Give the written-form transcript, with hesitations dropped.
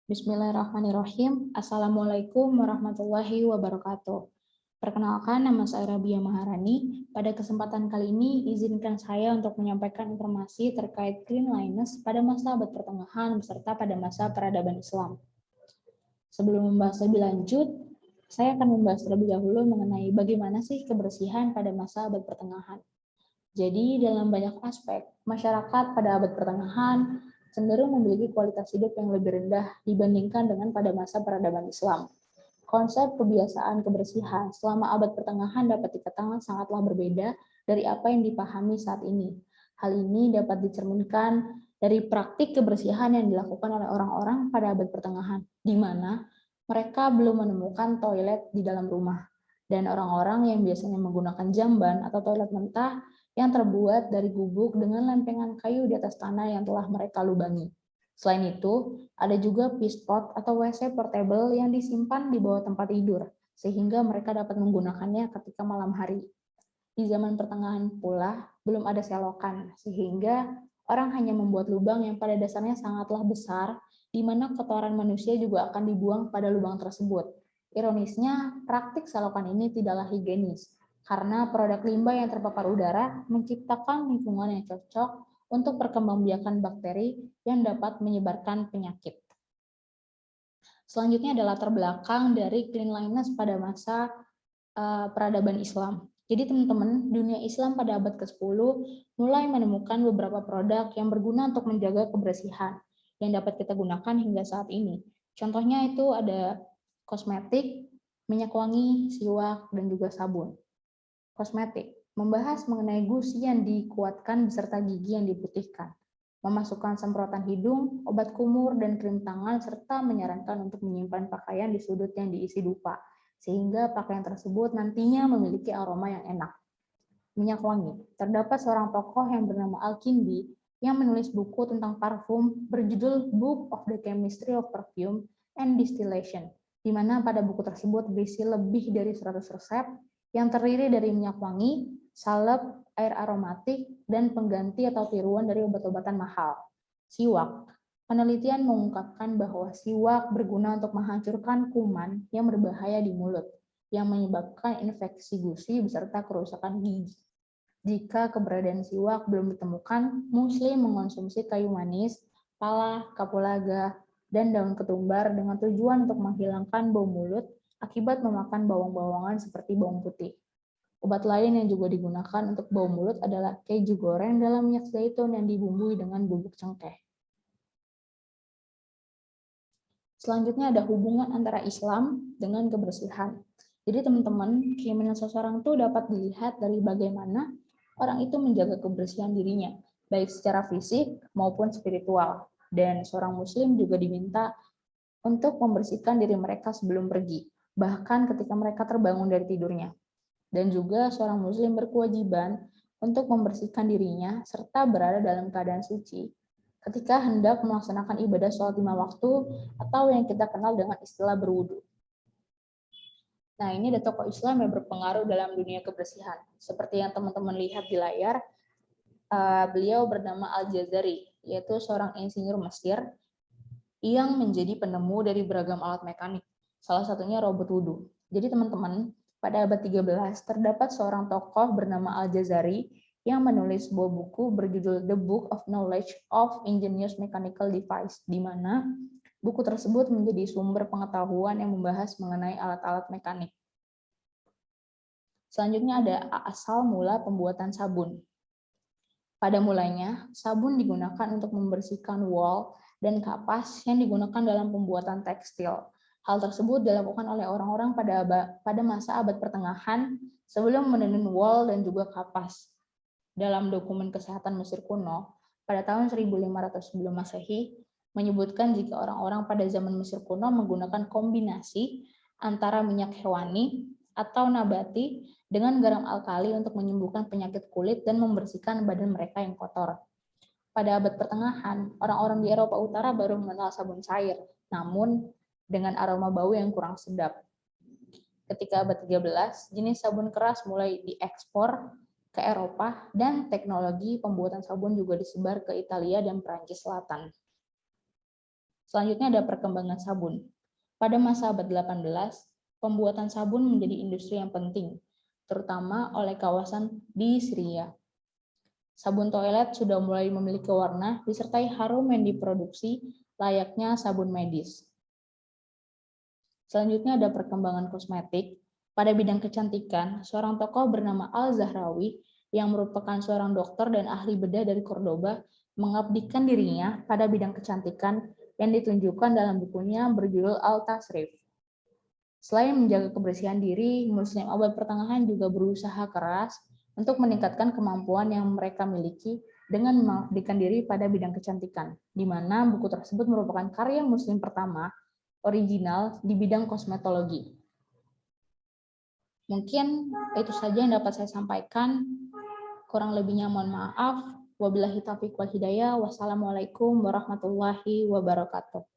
Bismillahirrahmanirrahim. Assalamualaikum warahmatullahi wabarakatuh. Perkenalkan, nama saya Rabia Maharani. Pada kesempatan kali ini, izinkan saya untuk menyampaikan informasi terkait cleanliness pada masa abad pertengahan beserta pada masa peradaban Islam. Sebelum membahas lebih lanjut, saya akan membahas terlebih dahulu mengenai bagaimana sih kebersihan pada masa abad pertengahan. Jadi, dalam banyak aspek, masyarakat pada abad pertengahan cenderung memiliki kualitas hidup yang lebih rendah dibandingkan dengan pada masa peradaban Islam. Konsep kebiasaan kebersihan selama abad pertengahan dapat dikatakan sangatlah berbeda dari apa yang dipahami saat ini. Hal ini dapat dicerminkan dari praktik kebersihan yang dilakukan oleh orang-orang pada abad pertengahan, di mana mereka belum menemukan toilet di dalam rumah. Dan orang-orang yang biasanya menggunakan jamban atau toilet mentah yang terbuat dari gubuk dengan lempengan kayu di atas tanah yang telah mereka lubangi. Selain itu, ada juga pispot atau WC portable yang disimpan di bawah tempat tidur, sehingga mereka dapat menggunakannya ketika malam hari. Di zaman pertengahan pula, belum ada selokan, sehingga orang hanya membuat lubang yang pada dasarnya sangatlah besar, di mana kotoran manusia juga akan dibuang pada lubang tersebut. Ironisnya, praktik selokan ini tidaklah higienis, karena produk limbah yang terpapar udara menciptakan lingkungan yang cocok untuk perkembangbiakan bakteri yang dapat menyebarkan penyakit. Selanjutnya adalah latar belakang dari cleanliness pada masa peradaban Islam. Jadi teman-teman, dunia Islam pada abad ke-10 mulai menemukan beberapa produk yang berguna untuk menjaga kebersihan yang dapat kita gunakan hingga saat ini. Contohnya itu ada kosmetik, minyak wangi, siwak, dan juga sabun. Kosmetik membahas mengenai gusi yang dikuatkan beserta gigi yang diputihkan, memasukkan semprotan hidung, obat kumur, dan krim tangan, serta menyarankan untuk menyimpan pakaian di sudut yang diisi dupa, sehingga pakaian tersebut nantinya memiliki aroma yang enak. Minyak wangi, terdapat seorang tokoh yang bernama Al-Kindi yang menulis buku tentang parfum berjudul Book of the Chemistry of Perfume and Distillation, di mana pada buku tersebut berisi lebih dari 100 resep yang terdiri dari minyak wangi, salep, air aromatik, dan pengganti atau tiruan dari obat-obatan mahal. Siwak, penelitian mengungkapkan bahwa siwak berguna untuk menghancurkan kuman yang berbahaya di mulut, yang menyebabkan infeksi gusi beserta kerusakan gigi. Jika keberadaan siwak belum ditemukan, Muslim mengonsumsi kayu manis, pala, kapulaga, dan daun ketumbar dengan tujuan untuk menghilangkan bau mulut akibat memakan bawang-bawangan seperti bawang putih. Obat lain yang juga digunakan untuk bau mulut adalah keju goreng dalam minyak zaitun yang dibumbui dengan bubuk cengkeh. Selanjutnya ada hubungan antara Islam dengan kebersihan. Jadi teman-teman, keimanan seseorang itu dapat dilihat dari bagaimana orang itu menjaga kebersihan dirinya, baik secara fisik maupun spiritual. Dan seorang muslim juga diminta untuk membersihkan diri mereka sebelum pergi, bahkan ketika mereka terbangun dari tidurnya. Dan juga seorang muslim berkewajiban untuk membersihkan dirinya serta berada dalam keadaan suci ketika hendak melaksanakan ibadah sholat 5 waktu atau yang kita kenal dengan istilah berwudu. Nah, ini ada tokoh Islam yang berpengaruh dalam dunia kebersihan. Seperti yang teman-teman lihat di layar, beliau bernama Al-Jazari, yaitu seorang insinyur Mesir yang menjadi penemu dari beragam alat mekanik, salah satunya robot wudu. Jadi teman-teman, pada abad 13 terdapat seorang tokoh bernama Al-Jazari yang menulis sebuah buku berjudul The Book of Knowledge of Ingenious Mechanical Device, di mana buku tersebut menjadi sumber pengetahuan yang membahas mengenai alat-alat mekanik. Selanjutnya ada asal mula pembuatan sabun. Pada mulanya, sabun digunakan untuk membersihkan wol dan kapas yang digunakan dalam pembuatan tekstil. Hal tersebut dilakukan oleh orang-orang pada masa abad pertengahan sebelum menenun wol dan juga kapas. Dalam dokumen kesehatan Mesir kuno, pada tahun 1500 sebelum Masehi, menyebutkan jika orang-orang pada zaman Mesir kuno menggunakan kombinasi antara minyak hewani atau nabati dengan garam alkali untuk menyembuhkan penyakit kulit dan membersihkan badan mereka yang kotor. Pada abad pertengahan, orang-orang di Eropa Utara baru mengenal sabun cair, namun dengan aroma bau yang kurang sedap. Ketika abad 13, jenis sabun keras mulai diekspor ke Eropa dan teknologi pembuatan sabun juga disebar ke Italia dan Perancis Selatan. Selanjutnya ada perkembangan sabun. Pada masa abad 18, pembuatan sabun menjadi industri yang penting, terutama oleh kawasan di Syria. Sabun toilet sudah mulai memiliki warna disertai harum yang diproduksi layaknya sabun medis. Selanjutnya ada perkembangan kosmetik. Pada bidang kecantikan, seorang tokoh bernama Al-Zahrawi yang merupakan seorang dokter dan ahli bedah dari Cordoba mengabdikan dirinya pada bidang kecantikan yang ditunjukkan dalam bukunya berjudul Al-Tasrif. Selain menjaga kebersihan diri, Muslim abad pertengahan juga berusaha keras untuk meningkatkan kemampuan yang mereka miliki dengan mengabdikan diri pada bidang kecantikan, di mana buku tersebut merupakan karya Muslim pertama original di bidang kosmetologi. Mungkin itu saja yang dapat saya sampaikan. Kurang lebihnya mohon maaf. Wabillahi taufiq wal hidayah. Wassalamualaikum warahmatullahi wabarakatuh.